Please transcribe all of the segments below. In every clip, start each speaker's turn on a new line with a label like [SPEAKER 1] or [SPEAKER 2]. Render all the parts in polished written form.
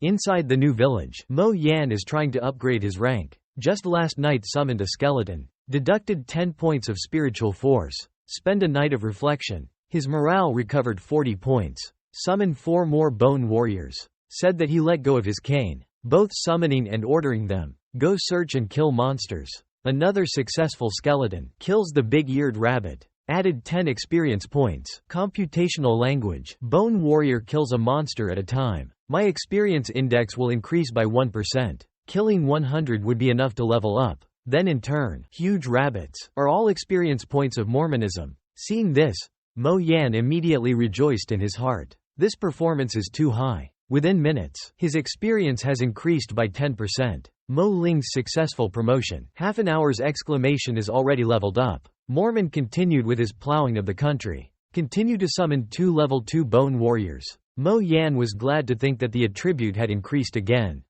[SPEAKER 1] Inside the new village, Mo Yan is trying to upgrade his rank. Just last night summoned a skeleton. Deducted 10 points of spiritual force. Spend a night of reflection. His morale recovered 40 points. Summon 4 more bone warriors. Said that he let go of his cane. Both summoning and ordering them. Go search and kill monsters. Another successful skeleton. Kills the big-eared rabbit. Added 10 experience points. Computational language. Bone warrior kills a monster at a time. My experience index will increase by 1%. Killing 100 would be enough to level up. Then in turn, huge rabbits are all experience points of Mormonism. Seeing this, Mo Yan immediately rejoiced in his heart. This performance is too high. Within minutes, his experience has increased by 10%. Mo Ling's successful promotion. Half an hour's exclamation is already leveled up. Mormon continued with his plowing of the country. Continue to summon 2 level 2 bone warriors. Mo Yan was glad to think that the attribute had increased again.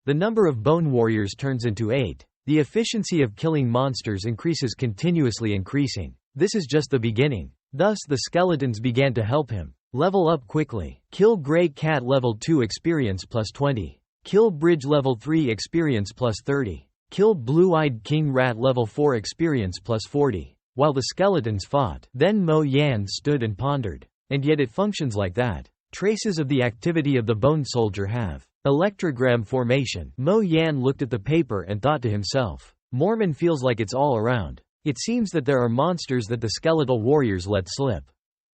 [SPEAKER 1] The number of bone warriors turns into 8. The efficiency of killing monsters increases, continuously increasing. This is just the beginning. Thus the skeletons began to help him. Level up quickly. Kill Grey Cat level 2 experience plus 20. Kill Bridge level 3 experience plus 30. Kill Blue-Eyed King Rat level 4 experience plus 40. While the skeletons fought, then Mo Yan stood and pondered. And yet it functions like that. Traces of the activity of the bone soldier have electrogram formation. Mo Yan looked at the paper and thought to himself, Mormon feels like it's all around. It seems that there are monsters that the skeletal warriors let slip.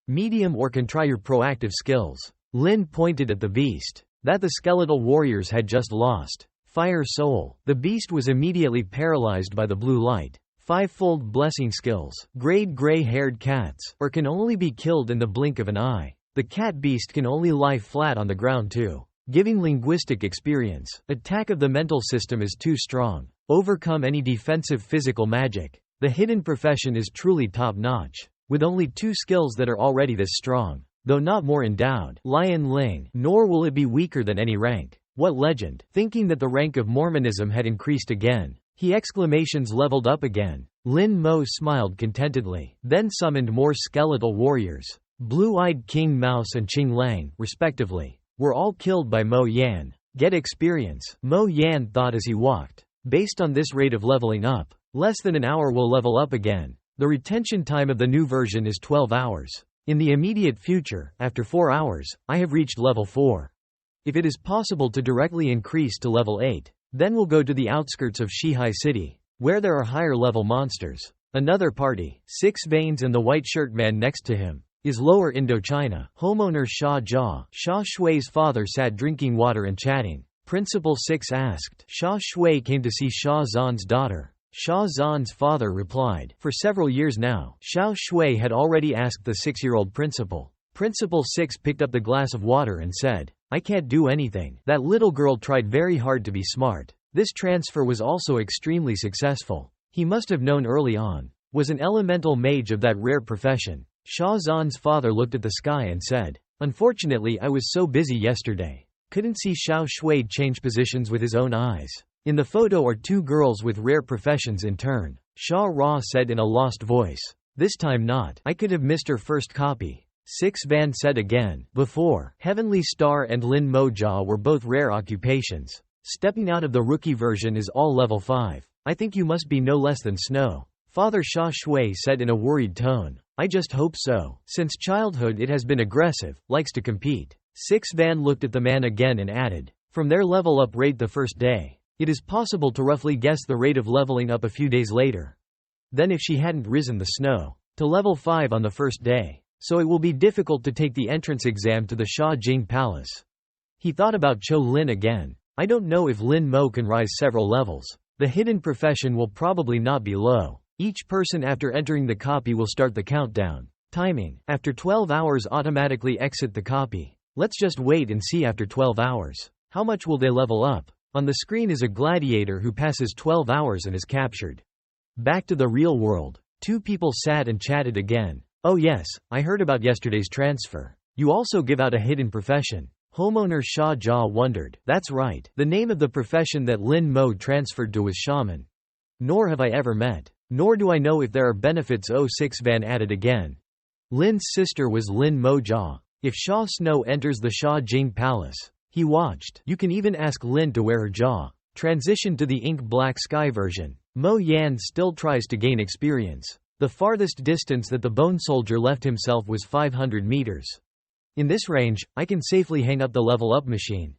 [SPEAKER 1] Medium or can try your proactive skills. Lin pointed at the beast that the skeletal warriors had just lost. Fire Soul. The beast was immediately paralyzed by the blue light. 5-fold blessing skills. Grade gray-haired cats, or can only be killed in the blink of an eye. The cat beast can only lie flat on the ground too. Giving linguistic experience. Attack of the mental system is too strong. Overcome any defensive physical magic. The hidden profession is truly top-notch. With only 2 skills that are already this strong, though not more endowed. Lion Ling. Nor will it be weaker than any rank. What legend. Thinking that the rank of Mormonism had increased again, he exclamations leveled up again. Lin Mo smiled contentedly. Then summoned more skeletal warriors. Blue-Eyed King Mouse and Ching Lang, respectively, were all killed by Mo Yan. Get experience, Mo Yan thought as he walked. Based on this rate of leveling up, less than an hour will level up again. The retention time of the new version is 12 hours. In the immediate future, after 4 hours, I have reached level 4. If it is possible to directly increase to level 8, then we'll go to the outskirts of Shihai City, where there are higher level monsters. Another party, 6 Veins and the white shirt man next to him, is Lower Indochina. Homeowner Sha Jia. Sha Shui's father sat drinking water and chatting. Principal 6 asked. Sha Shui came to see Sha Zan's daughter. Sha Zan's father replied. For several years now, Sha Shui had already asked the 6-year-old principal. Principal 6 picked up the glass of water and said, I can't do anything. That little girl tried very hard to be smart. This transfer was also extremely successful. He must have known early on. Was an elemental mage of that rare profession. Sha Zan's father looked at the sky and said, Unfortunately I was so busy yesterday. Couldn't see Xiao Shui change positions with his own eyes. In the photo are 2 girls with rare professions in turn. Sha Ra said in a lost voice. This time not. I could have missed her first copy. 6 Van said again. Before, Heavenly Star and Lin Mo Jia were both rare occupations. Stepping out of the rookie version is all level 5. I think you must be no less than Snow. Father Sha Shui said in a worried tone. I just hope so. Since childhood it has been aggressive, likes to compete. 6 Van looked at the man again and added. From their level up rate the first day, it is possible to roughly guess the rate of leveling up a few days later. Then if she hadn't risen the Snow to level 5 on the first day, so it will be difficult to take the entrance exam to the Sha Jing Palace. He thought about Cho Lin again. I don't know if Lin Mo can rise several levels. The hidden profession will probably not be low. Each person after entering the copy will start the countdown. Timing. After 12 hours automatically exit the copy. Let's just wait and see after 12 hours. How much will they level up? On the screen is a gladiator who passes 12 hours and is captured. Back to the real world. 2 people sat and chatted again. Oh yes, I heard about yesterday's transfer. You also give out a hidden profession. Homeowner Sha Jia wondered. That's right. The name of the profession that Lin Mo transferred to was shaman. Nor have I ever met. Nor do I know if there are benefits. 06 Van added again. Lin's sister was Lin Mo Jia. If Sha Snow enters the Sha Jing Palace, he He watched. You can even ask Lin to wear her jaw. Transition to the ink black sky version. Mo Yan still tries to gain experience. The farthest distance that the bone soldier left himself was 500 meters. In this range, I can safely hang up the level up machine.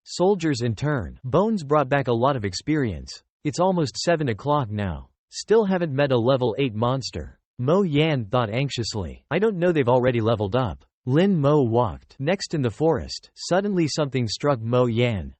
[SPEAKER 1] Soldiers in turn. Bones brought back a lot of experience. It's almost 7 o'clock now. Still haven't met a level 8 monster. Mo Yan thought anxiously. I don't know, they've already leveled up. Lin Mo walked. Next in the forest, suddenly something struck Mo Yan.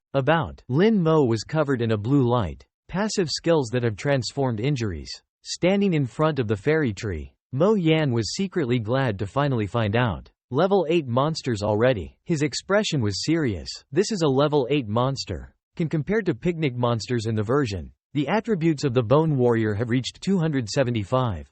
[SPEAKER 1] Lin Mo was covered in a blue light. Passive skills that have transformed injuries. Standing in front of the fairy tree, Mo Yan was secretly glad to finally find out. Level 8 monsters already. His expression was serious. This is a level 8 monster. Can compare to picnic monsters in the version. The attributes of the Bone Warrior have reached 275.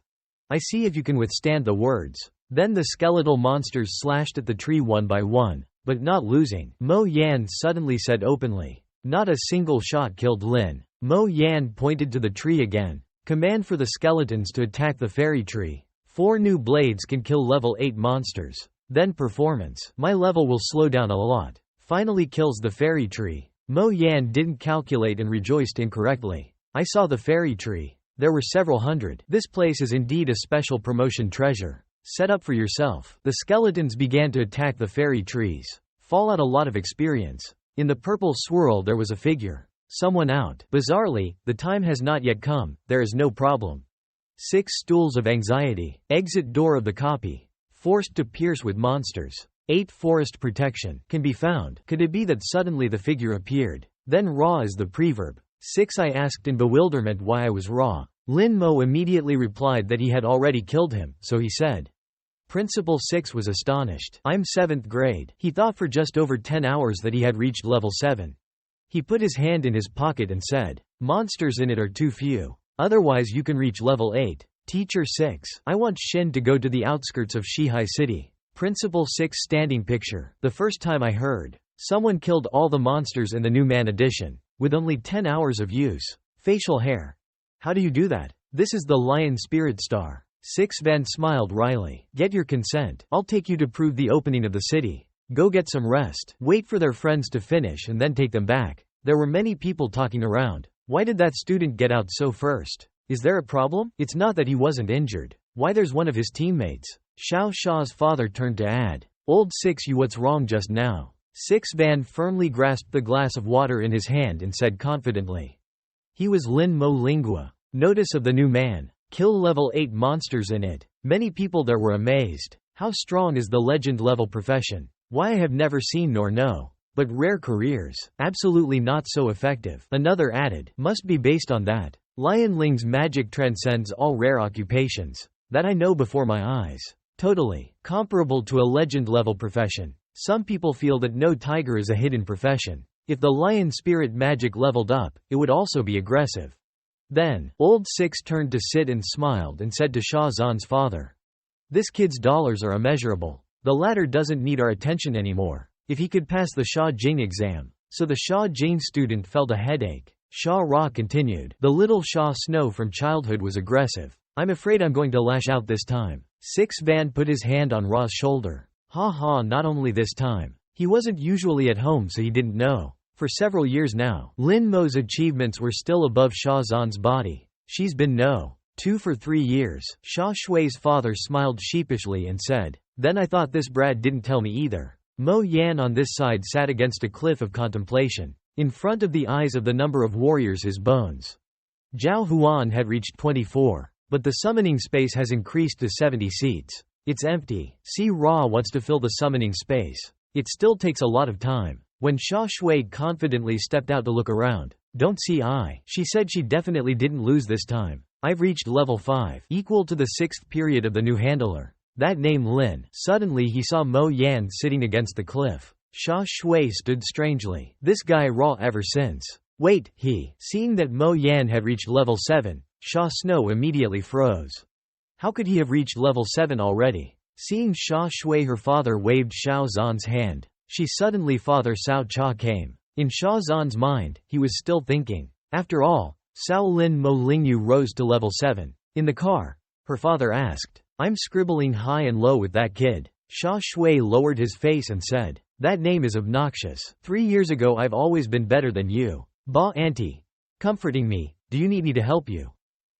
[SPEAKER 1] I see if you can withstand the words. Then the skeletal monsters slashed at the tree one by one, but not losing. Mo Yan suddenly said openly. Not a single shot killed Lin. Mo Yan pointed to the tree again. Command for the skeletons to attack the fairy tree. 4 new blades can kill level 8 monsters. Then performance. My level will slow down a lot. Finally kills the fairy tree. Mo Yan didn't calculate and rejoiced incorrectly. I saw the fairy tree. There were several hundred. This place is indeed a special promotion treasure. Set up for yourself. The skeletons began to attack the fairy trees. Fall out a lot of experience. In the purple swirl there was a figure. Someone out. Bizarrely, the time has not yet come. There is no problem. 6 stools of anxiety. Exit door of the copy. Forced to pierce with monsters. 8 forest protection. Can be found. Could it be that suddenly the figure appeared? Then raw is the preverb. 6 I asked in bewilderment why I was raw. Lin Mo immediately replied that he had already killed him, so he said. Principal 6 was astonished. I'm 7th grade. He thought for just over 10 hours that he had reached level 7. He put his hand in his pocket and said, monsters in it are too few. Otherwise you can reach level 8. Teacher 6. I want Shin to go to the outskirts of Shihai City. Principal 6 standing picture. The first time I heard. Someone killed all the monsters in the new man edition. With only 10 hours of use. Facial hair. How do you do that? This is the Lion Spirit Star. 6 Van smiled wryly. Get your consent. I'll take you to prove the opening of the city. Go get some rest. Wait for their friends to finish and then take them back. There were many people talking around. Why did that student get out so first? Is there a problem? It's not that he wasn't injured. Why, there's one of his teammates. Xiao Sha's father turned to add. Old 6, you what's wrong just now? 6 Van firmly grasped the glass of water in his hand and said confidently. He was Lin Mo Lingua. Notice of the new man. Kill level 8 monsters in it. Many people there were amazed. How strong is the legend level profession? Why, I have never seen nor know. But rare careers. Absolutely not so effective. Another added. Must be based on that. Lion Ling's magic transcends all rare occupations. That I know before my eyes. Totally. Comparable to a legend level profession. Some people feel that no tiger is a hidden profession. If the lion spirit magic leveled up, it would also be aggressive. Then, old 6 turned to Sid and smiled and said to Sha Zan's father. This kid's dollars are immeasurable. The latter doesn't need our attention anymore. If he could pass the Sha Jing exam. So the Sha Jing student felt a headache. Sha Ra continued. The little Sha Snow from childhood was aggressive. I'm afraid I'm going to lash out this time. 6 Van put his hand on Ra's shoulder. Ha ha, not only this time. He wasn't usually at home, so he didn't know. For several years now, Lin Mo's achievements were still above Sha Zan's body. She's been no. 2 for 3 years. Sha Shui's father smiled sheepishly and said, then I thought this Brad didn't tell me either. Mo Yan on this side sat against a cliff of contemplation. In front of the eyes of the number of warriors his bones. Zhao Huan had reached 24, but the summoning space has increased to 70 seats. It's empty. Si Ra wants to fill the summoning space. It still takes a lot of time. When Sha Shui confidently stepped out to look around. Don't see I. She said she definitely didn't lose this time. I've reached level 5, equal to the 6th period of the new handler. That name Lin. Suddenly he saw Mo Yan sitting against the cliff. Sha Shui stood strangely. This guy raw ever since. Wait, he. Seeing that Mo Yan had reached level 7, Sha Snow immediately froze. How could he have reached level 7 already? Seeing Sha Shui, her father waved Xiao Zan's hand. She suddenly Father Cao Cha came. In Sha Zan's mind, he was still thinking. After all, Cao Lin Mo Lingyu rose to level 7. In the car, her father asked, I'm scribbling high and low with that kid. Sha Shui lowered his face and said, That name is obnoxious. 3 years ago I've always been better than you. Ba auntie. Comforting me, do you need me to help you?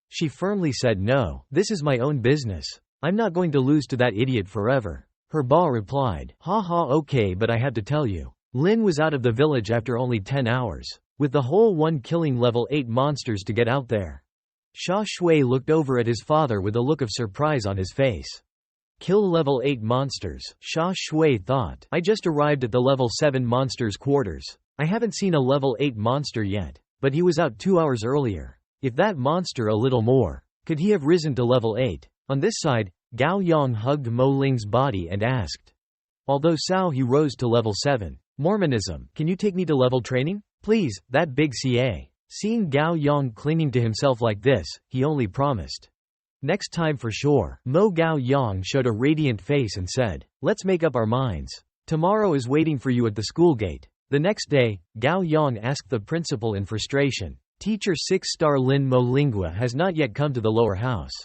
[SPEAKER 1] She firmly said no, this is my own business. I'm not going to lose to that idiot forever. Her ba replied, ha ha okay but I have to tell you. Lin was out of the village after only 10 hours. With the whole one killing level 8 monsters to get out there. Sha Shui looked over at his father with a look of surprise on his face. Kill level 8 monsters, Sha Shui thought. I just arrived at the level 7 monsters quarters. I haven't seen a level 8 monster yet, but he was out 2 hours earlier. If that monster a little more, could he have risen to level 8? On this side, Gao Yang hugged Mo Ling's body and asked. Although Sao he rose to level 7. Mormonism, can you take me to level training? Please, that big CA. Seeing Gao Yang clinging to himself like this, he only promised. Next time for sure. Mo Gao Yang showed a radiant face and said, let's make up our minds. Tomorrow is waiting for you at the school gate. The next day, Gao Yang asked the principal in frustration. Teacher 6-star Lin Mo Lingua has not yet come to the lower house.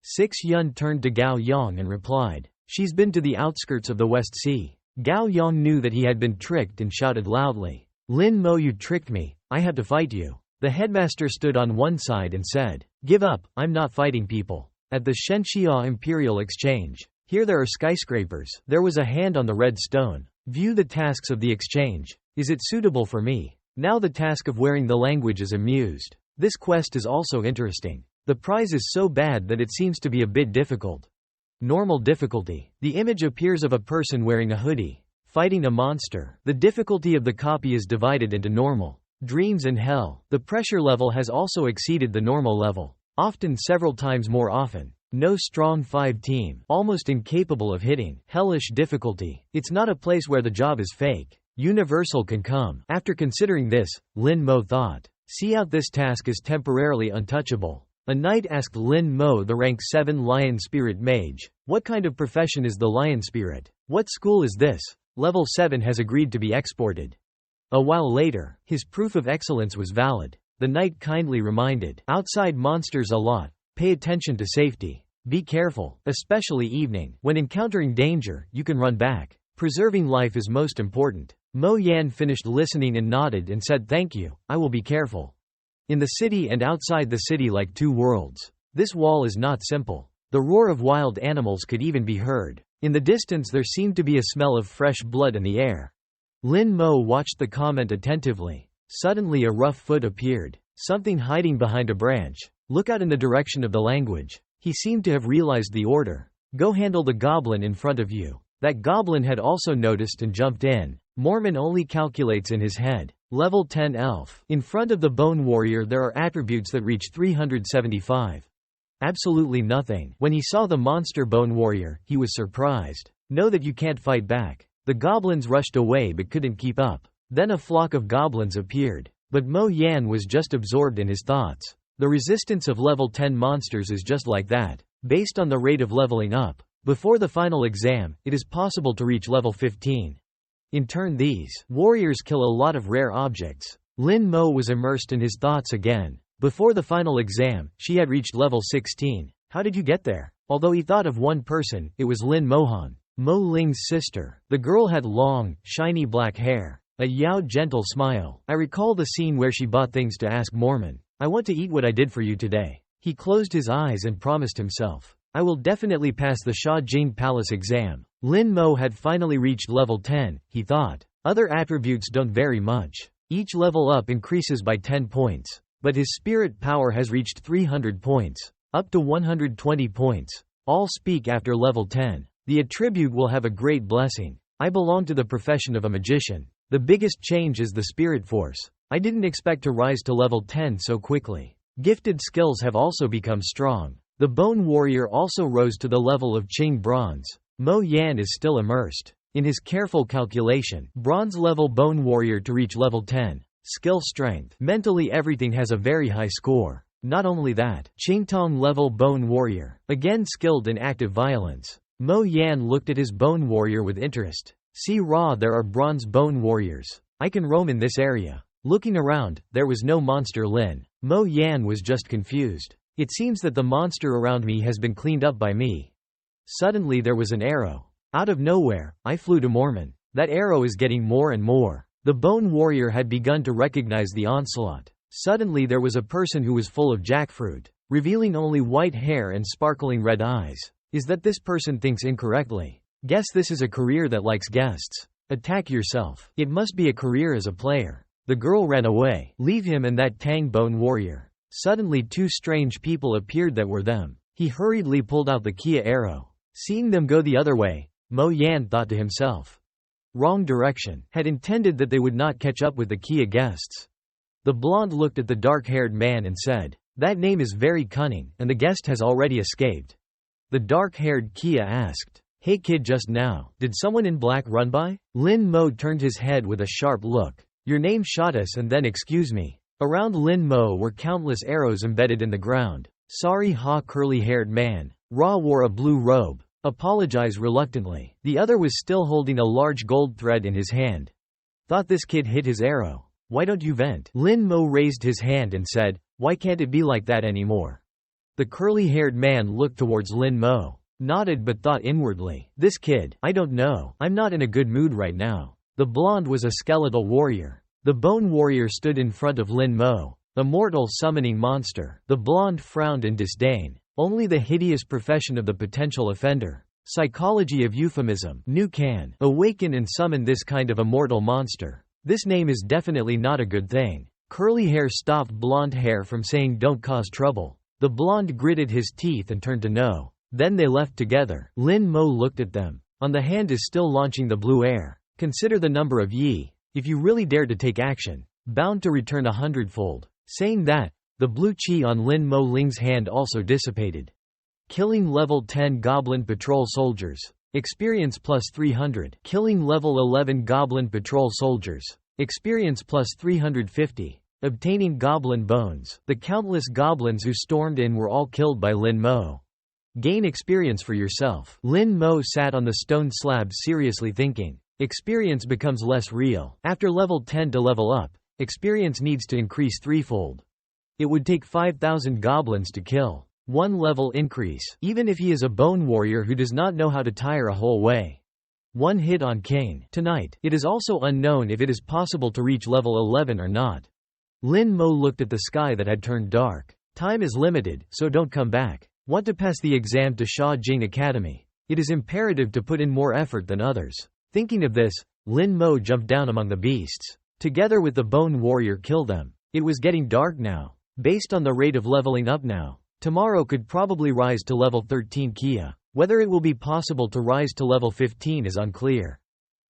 [SPEAKER 1] 6 Yun turned to Gao Yang and replied, she's been to the outskirts of the West Sea. Gao Yang knew that he had been tricked and shouted loudly, Lin Mo you tricked me, I have to fight you. The headmaster stood on one side and said, give up, I'm not fighting people. At the Shenxia Imperial Exchange. Here there are skyscrapers. There was a hand on the red stone. View the tasks of the exchange. Is it suitable for me? Now the task of wearing the language is amused. This quest is also interesting. The prize is so bad that it seems to be a bit difficult. Normal difficulty. The image appears of a person wearing a hoodie, fighting a monster. The difficulty of the copy is divided into normal, dreams and hell. The pressure level has also exceeded the normal level, often several times more often. No strong 5 team, almost incapable of hitting. Hellish difficulty. It's not a place where the job is fake. Universal can come. After considering this, Lin Mo thought, see out this task is temporarily untouchable. A knight asked Lin Mo the rank 7 Lion Spirit Mage. What kind of profession is the Lion Spirit? What school is this? Level 7 has agreed to be exported. A while later, his proof of excellence was valid. The knight kindly reminded, outside monsters a lot. Pay attention to safety. Be careful, especially evening. When encountering danger, you can run back. Preserving life is most important. Mo Yan finished listening and nodded and said thank you, I will be careful. In the city and outside the city like two worlds. This wall is not simple. The roar of wild animals could even be heard. In the distance there seemed to be a smell of fresh blood in the air. Lin Mo watched the comment attentively. Suddenly a rough foot appeared. Something hiding behind a branch. Look out in the direction of the language. He seemed to have realized the order. Go handle the goblin in front of you. That goblin had also noticed and jumped in. Mormon only calculates in his head. Level 10 elf. In front of the bone warrior there are attributes that reach 375. Absolutely nothing. When he saw the monster bone warrior, he was surprised. Know that you can't fight back. The goblins rushed away but couldn't keep up. Then a flock of goblins appeared. But Mo Yan was just absorbed in his thoughts. The resistance of level 10 monsters is just like that. Based on the rate of leveling up. Before the final exam, it is possible to reach level 15. In turn these warriors kill a lot of rare objects. Lin Mo was immersed in his thoughts again. Before the final exam, she had reached level 16. How did you get there? Although he thought of one person, it was Lin Mohan, Mo Ling's sister. The girl had long, shiny black hair. A Yao gentle smile. I recall the scene where she bought things to ask Mormon. I want to eat what I did for you today. He closed his eyes and promised himself. I will definitely pass the Sha Jing Palace exam. Lin Mo had finally reached level 10, he thought. Other attributes don't vary much. Each level up increases by 10 points. But his spirit power has reached 300 points. Up to 120 points. All speak after level 10. The attribute will have a great blessing. I belong to the profession of a magician. The biggest change is the spirit force. I didn't expect to rise to level 10 so quickly. Gifted skills have also become strong. The bone warrior also rose to the level of Qing bronze. Mo Yan is still immersed in his careful calculation. Bronze level bone warrior to reach level 10. Skill strength. Mentally everything has a very high score. Not only that, Qingtong level bone warrior. Again skilled in active violence. Mo Yan looked at his bone warrior with interest. See Ra, there are bronze bone warriors. I can roam in this area. Looking around, there was no monster Lin. Mo Yan was just confused. It seems that the monster around me has been cleaned up by me. Suddenly there was an arrow. Out of nowhere, I flew to Mormon. That arrow is getting more and more. The bone warrior had begun to recognize the onslaught. Suddenly there was a person who was full of jackfruit, revealing only white hair and sparkling red eyes. Is that this person thinks incorrectly? Guess this is a career that likes guests. Attack yourself. It must be a career as a player. The girl ran away. Leave him and that Tang bone warrior. Suddenly two strange people appeared that were them. He hurriedly pulled out the Kia arrow. Seeing them go the other way, Mo Yan thought to himself. Wrong direction. Had intended that they would not catch up with the Kia guests. The blonde looked at the dark-haired man and said, "That name is very cunning, and the guest has already escaped." The dark-haired Kia asked, "Hey kid, just now, did someone in black run by?" Lin Mo turned his head with a sharp look. "Your name shot us and then excuse me." Around Lin Mo were countless arrows embedded in the ground. "Sorry ha, curly-haired man." Ra wore a blue robe. "Apologize reluctantly." The other was still holding a large gold thread in his hand. "Thought this kid hit his arrow. Why don't you vent?" Lin Mo raised his hand and said, "Why can't it be like that anymore?" The curly-haired man looked towards Lin Mo, nodded but thought inwardly, "This kid, I don't know, I'm not in a good mood right now." The blonde was a skeletal warrior. The bone warrior stood in front of Lin Mo, a mortal summoning monster. The blonde frowned in disdain. Only the hideous profession of the potential offender. Psychology of euphemism. Nu can awaken and summon this kind of a mortal monster. This name is definitely not a good thing. Curly hair stopped blonde hair from saying don't cause trouble. The blonde gritted his teeth and turned to no. Then they left together. Lin Mo looked at them. On the hand is still launching the blue air. Consider the number of yi. If you really dare to take action, bound to return 100-fold. Saying that, the blue chi on Lin Mo Ling's hand also dissipated. Killing level 10 Goblin Patrol Soldiers. Experience plus 300. Killing level 11 Goblin Patrol Soldiers. Experience plus 350. Obtaining Goblin Bones. The countless goblins who stormed in were all killed by Lin Mo. Gain experience for yourself. Lin Mo sat on the stone slab seriously thinking. Experience becomes less real. After level 10 to level up, experience needs to increase threefold. It would take 5,000 goblins to kill. One level increase, even if he is a bone warrior who does not know how to tire a whole way. One hit on Kane. Tonight, it is also unknown if it is possible to reach level 11 or not. Lin Mo looked at the sky that had turned dark. Time is limited, so don't come back. Want to pass the exam to Sha Jing Academy. It is imperative to put in more effort than others. Thinking of this, Lin Mo jumped down among the beasts. Together with the bone warrior kill them. It was getting dark now. Based on the rate of leveling up now, tomorrow could probably rise to level 13 Kia. Whether it will be possible to rise to level 15 is unclear.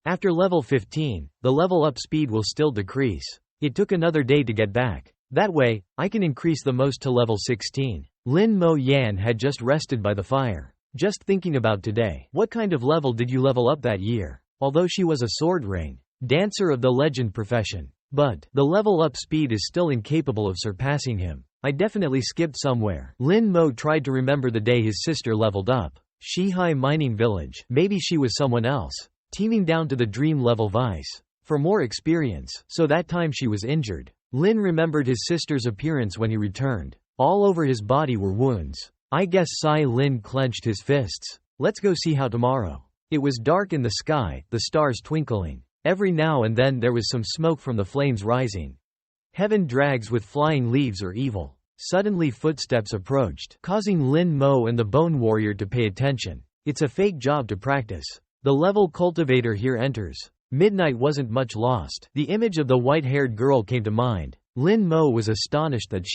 [SPEAKER 1] After level 15, the level up speed will still decrease. It took another day to get back. That way, I can increase the most to level 16. Lin Mo Yan had just rested by the fire. Just thinking about today. What kind of level did you level up that year? Although she was a sword ring dancer of the legend profession. But the level up speed is still incapable of surpassing him. I definitely skipped somewhere. Lin Mo tried to remember the day his sister leveled up. Shihai Mining Village. Maybe she was someone else. Teaming down to the dream level vice. For more experience. So that time she was injured. Lin remembered his sister's appearance when he returned. All over his body were wounds. I guess Sai Lin clenched his fists. Let's go see how tomorrow. It was dark in the sky, the stars twinkling. Every now and then there was some smoke from the flames rising. Heaven drags with flying leaves or evil. Suddenly footsteps approached, causing Lin Mo and the bone warrior to pay attention. It's a fake job to practice. The level cultivator here enters. Midnight wasn't much lost. The image of the white-haired girl came to mind. Lin Mo was astonished that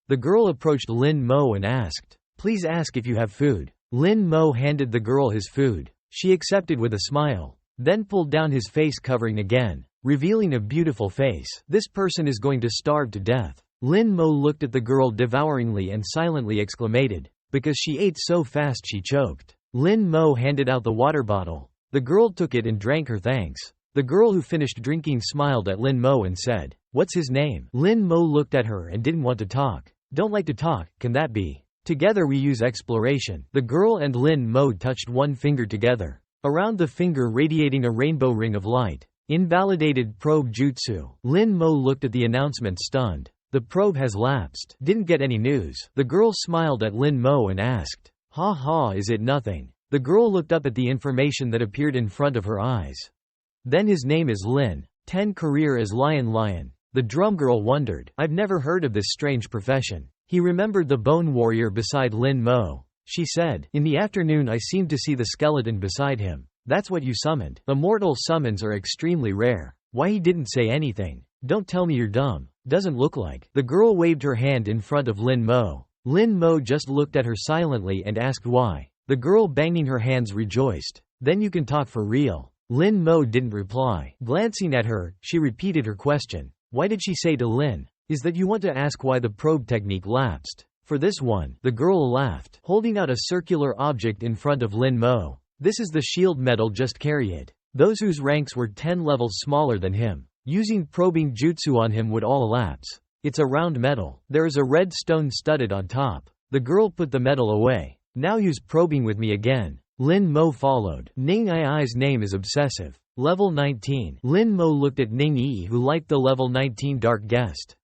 [SPEAKER 1] the girl approached Lin Mo and asked, "Please ask if you have food." Lin Mo handed the girl his food. She accepted with a smile, then pulled down his face covering again, revealing a beautiful face. This person is going to starve to death. Lin Mo looked at the girl devouringly and silently exclaimed, because she ate so fast she choked. Lin Mo handed out the water bottle. The girl took it and drank her thanks. The girl who finished drinking smiled at Lin Mo and said, "What's his name?" Lin Mo looked at her and didn't want to talk. "Don't like to talk, can that be? Together we use exploration." The girl and Lin Mo touched one finger together. Around the finger radiating a rainbow ring of light. Invalidated probe jutsu. Lin Mo looked at the announcement stunned. The probe has lapsed. Didn't get any news. The girl smiled at Lin Mo and asked, "Ha ha, is it nothing?" The girl looked up at the information that appeared in front of her eyes. Then his name is Lin. 10 career as Lion Lion. The drum girl wondered. I've never heard of this strange profession. He remembered the bone warrior beside Lin Mo. She said, in the afternoon I seemed to see the skeleton beside him. That's what you summoned. Immortal summons are extremely rare. Why he didn't say anything? Don't tell me you're dumb. Doesn't look like. The girl waved her hand in front of Lin Mo. Lin Mo just looked at her silently and asked why. The girl banging her hands rejoiced. Then you can talk for real. Lin Mo didn't reply. Glancing at her, she repeated her question. Why did she say to Lin? Is that you want to ask why the probe technique lapsed? For this one, the girl laughed, holding out a circular object in front of Lin Mo. This is the shield medal, just carry it. Those whose ranks were 10 levels smaller than him, using probing jutsu on him would all elapse. It's a round medal. There is a red stone studded on top. The girl put the medal away. Now use probing with me again. Lin Mo followed. Ning I's name is obsessive. Level 19. Lin Mo looked at Ning Yi, who liked the level 19 dark guest.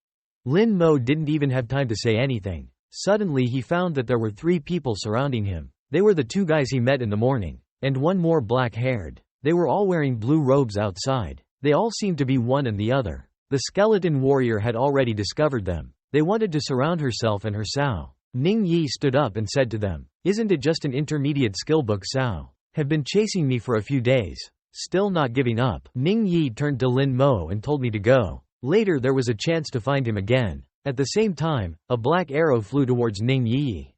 [SPEAKER 1] Lin Mo didn't even have time to say anything. Suddenly he found that there were 3 people surrounding him. They were the 2 guys he met in the morning. And one more black-haired. They were all wearing blue robes outside. They all seemed to be one and the other. The skeleton warrior had already discovered them. They wanted to surround herself and her Sao. Ning Yi stood up and said to them, isn't it just an intermediate skill book? Sao have been chasing me for a few days. Still not giving up. Ning Yi turned to Lin Mo and told me to go. Later there was a chance to find him again. At the same time, a black arrow flew towards Ning Yi.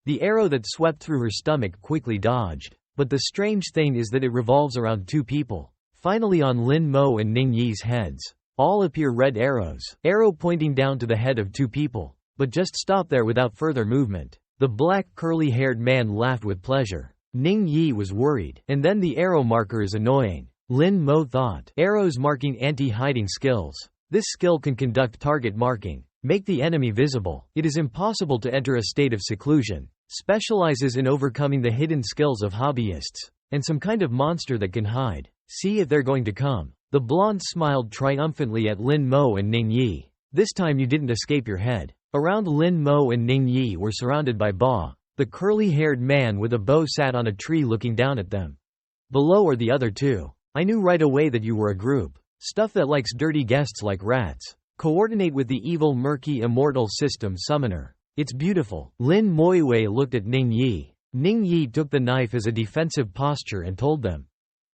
[SPEAKER 1] The arrow that swept through her stomach quickly dodged. But the strange thing is that it revolves around 2 people. Finally on Lin Mo and Ning Yi's heads, all appear red arrows. Arrow pointing down to the head of 2 people. But just stop there without further movement. The black curly-haired man laughed with pleasure. Ning Yi was worried. And then the arrow marker is annoying. Lin Mo thought. Arrows marking anti-hiding skills. This skill can conduct target marking. Make the enemy visible. It is impossible to enter a state of seclusion. Specializes in overcoming the hidden skills of hobbyists. And some kind of monster that can hide. See if they're going to come. The blonde smiled triumphantly at Lin Mo and Ning Yi. This time you didn't escape your head. Around Lin Mo and Ning Yi were surrounded by Ba. The curly-haired man with a bow sat on a tree looking down at them. Below are the other 2. I knew right away that you were a group. Stuff that likes dirty guests like rats. Coordinate with the evil murky immortal system summoner. It's beautiful. Lin Moiwei looked at Ning Yi. Ning Yi took the knife as a defensive posture and told them.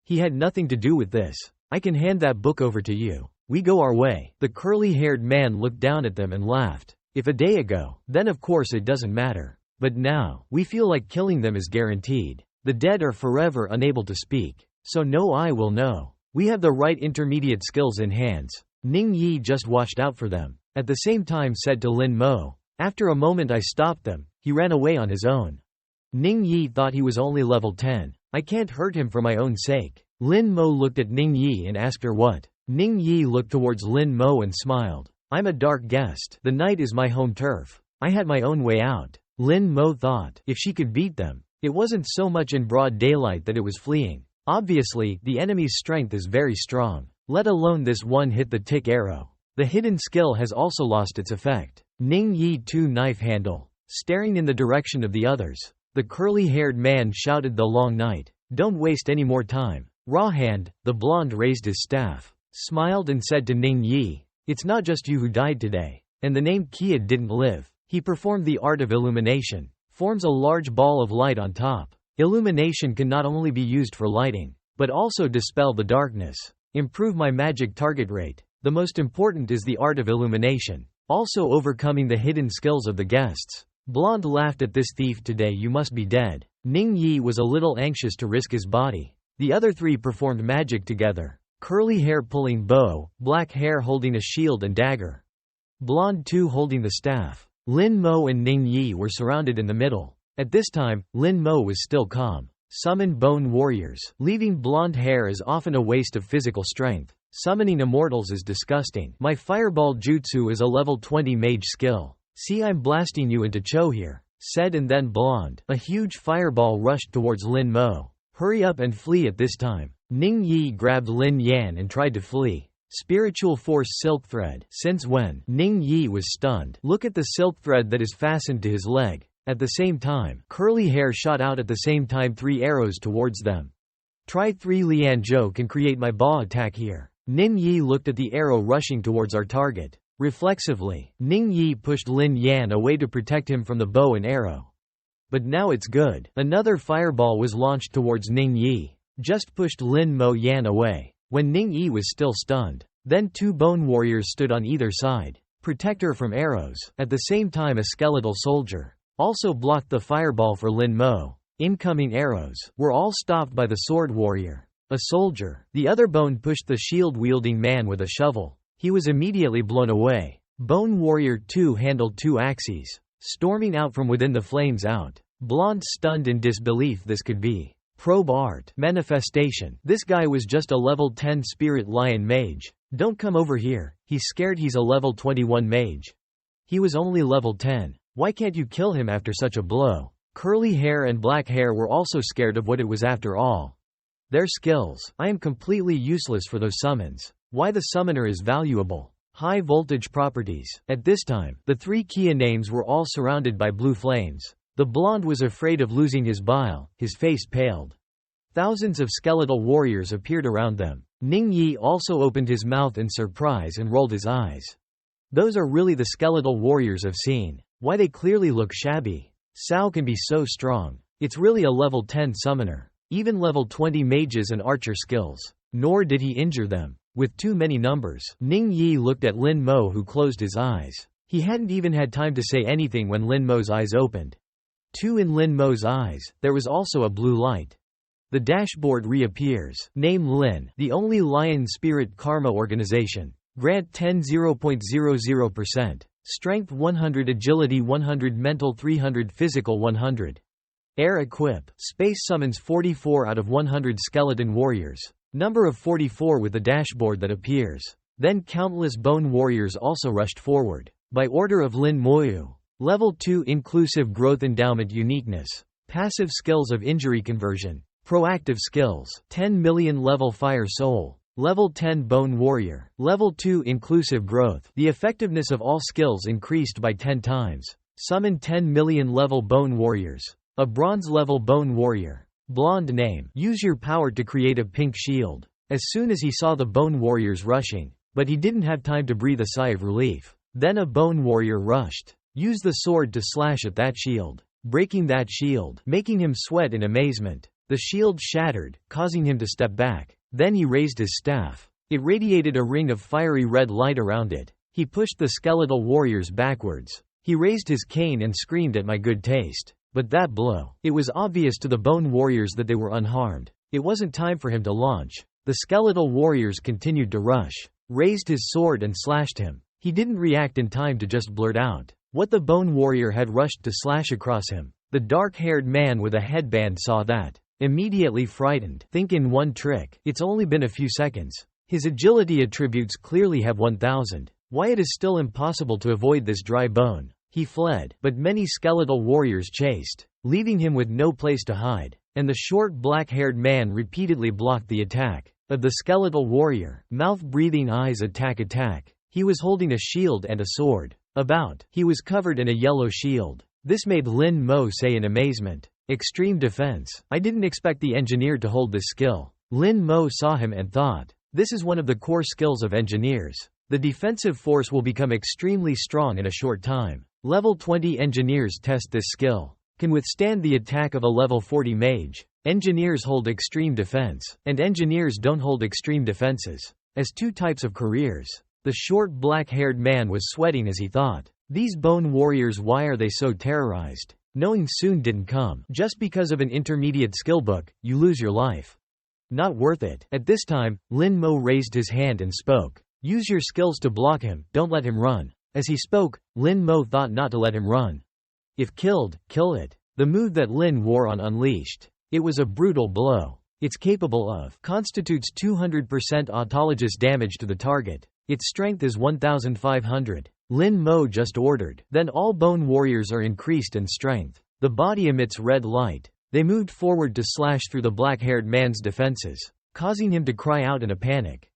[SPEAKER 1] He had nothing to do with this. I can hand that book over to you. We go our way. The curly-haired man looked down at them and laughed. If a day ago, then of course it doesn't matter. But now, we feel like killing them is guaranteed. The dead are forever unable to speak. So no I will know. We have the right intermediate skills in hands. Ning Yi just watched out for them. At the same time said to Lin Mo. After a moment I stopped them. He ran away on his own. Ning Yi thought he was only level 10. I can't hurt him for my own sake. Lin Mo looked at Ning Yi and asked her what. Ning Yi looked towards Lin Mo and smiled. I'm a dark guest. The night is my home turf. I had my own way out. Lin Mo thought, if she could beat them. It wasn't so much in broad daylight that it was fleeing. Obviously, the enemy's strength is very strong. Let alone this one hit the tick arrow. The hidden skill has also lost its effect. Ning Yi 2 knife handle. Staring in the direction of the others. The curly-haired man shouted the long night. Don't waste any more time. Raw hand, the blonde raised his staff. Smiled and said to Ning Yi. It's not just you who died today. And the named Kia didn't live. He performed the art of illumination. Forms a large ball of light on top. Illumination can not only be used for lighting, but also dispel the darkness. Improve my magic target rate. The most important is the art of illumination. Also overcoming the hidden skills of the guests. Blonde laughed at this thief today you must be dead. Ning Yi was a little anxious to risk his body. The other 3 performed magic together. Curly hair pulling bow, black hair holding a shield and dagger. Blonde 2 holding the staff. Lin Mo and Ning Yi were surrounded in the middle. At this time, Lin Mo was still calm. Summon bone warriors. Leaving blonde hair is often a waste of physical strength. Summoning immortals is disgusting. My fireball jutsu is a level 20 mage skill. See I'm blasting you into Cho here. Said and then blonde. A huge fireball rushed towards Lin Mo. Hurry up and flee at this time. Ning Yi grabbed Lin Yan and tried to flee. Spiritual force silk thread. Since when? Ning Yi was stunned. Look at the silk thread that is fastened to his leg. At the same time, curly hair shot out at the same time 3 arrows towards them. Try 3 Lianzhou can create my Ba attack here. Ning Yi looked at the arrow rushing towards our target. Reflexively, Ning Yi pushed Lin Yan away to protect him from the bow and arrow. But now it's good. Another fireball was launched towards Ning Yi. Just pushed Lin Mo Yan away. When Ning Yi was still stunned. Then 2 bone warriors stood on either side. Protect her from arrows. At the same time a skeletal soldier also blocked the fireball for Lin Mo. Incoming arrows were all stopped by the sword warrior. A soldier. The other bone pushed the shield-wielding man with a shovel. He was immediately blown away. Bone warrior 2 handled 2 axes, storming out from within the flames out. Blonde stunned in disbelief. This could be probe art. Manifestation. This guy was just a level 10 spirit lion mage. Don't come over here. He's scared. He's a level 21 mage. He was only level 10. Why can't you kill him after such a blow? Curly hair and black hair were also scared of what it was after all. Their skills. I am completely useless for those summons. Why the summoner is valuable. High voltage properties. At this time, the 3 Kia names were all surrounded by blue flames. The blonde was afraid of losing his bile. His face paled. Thousands of skeletal warriors appeared around them. Ning Yi also opened his mouth in surprise and rolled his eyes. Those are really the skeletal warriors I've seen. Why they clearly look shabby. Sao can be so strong. It's really a level 10 summoner. Even level 20 mages and archer skills. Nor did he injure them. With too many numbers. Ning Yi looked at Lin Mo, who closed his eyes. He hadn't even had time to say anything when Lin Mo's eyes opened. 2 in Lin Mo's eyes. There was also a blue light. The dashboard reappears. Name Lin. The only lion spirit karma organization. Grant 10 0.00%. Strength 100, agility 100, mental 300, physical 100. Air equip. Space summons 44 out of 100 skeleton warriors. Number of 44 with the dashboard that appears. Then countless bone warriors also rushed forward. By order of Lin Moyu. Level 2 inclusive growth endowment uniqueness. Passive skills of injury conversion. Proactive skills. 10 million level fire soul. Level 10 bone warrior. Level 2 inclusive growth. The effectiveness of all skills increased by 10 times. Summon 10 million level bone warriors. A bronze level bone warrior. Blonde name. Use your power to create a pink shield. As soon as he saw the bone warriors rushing. But he didn't have time to breathe a sigh of relief. Then a bone warrior rushed. Use the sword to slash at that shield. Breaking that shield. Making him sweat in amazement. The shield shattered, causing him to step back. Then he raised his staff. It radiated a ring of fiery red light around it. He pushed the skeletal warriors backwards. He raised his cane and screamed at my good taste. But that blow. It was obvious to the bone warriors that they were unharmed. It wasn't time for him to launch. The skeletal warriors continued to rush. Raised his sword and slashed him. He didn't react in time to just blurt out what the bone warrior had rushed to slash across him. The dark-haired man with a headband saw that. Immediately frightened. Think in one trick. It's only been a few seconds. His agility attributes clearly have 1000. Why it is still impossible to avoid this dry bone. He fled, but many skeletal warriors chased, leaving him with no place to hide. And the short black-haired man repeatedly blocked the attack of the skeletal warrior. Mouth breathing eyes attack. He was holding a shield and a sword. He was covered in a yellow shield. This made Lin Mo say in amazement. Extreme defense. I didn't expect the engineer to hold this skill. Lin Mo saw him and thought, this is one of the core skills of engineers. The defensive force will become extremely strong in a short time. Level 20 engineers test this skill. Can withstand the attack of a level 40 mage. Engineers hold extreme defense, and engineers don't hold extreme defenses. As 2 types of careers. The short black-haired man was sweating as he thought, these bone warriors, why are they so terrorized? Knowing soon didn't come. Just because of an intermediate skill book, you lose your life. Not worth it. At this time, Lin Mo raised his hand and spoke. Use your skills to block him, don't let him run. As he spoke, Lin Mo thought not to let him run. If killed, kill it. The move that Lin wore on unleashed. It was a brutal blow. It's capable of constitutes 200% autologous damage to the target. Its strength is 1500. Lin Mo just ordered. Then all bone warriors are increased in strength. The body emits red light. They moved forward to slash through the black-haired man's defenses, causing him to cry out in a panic.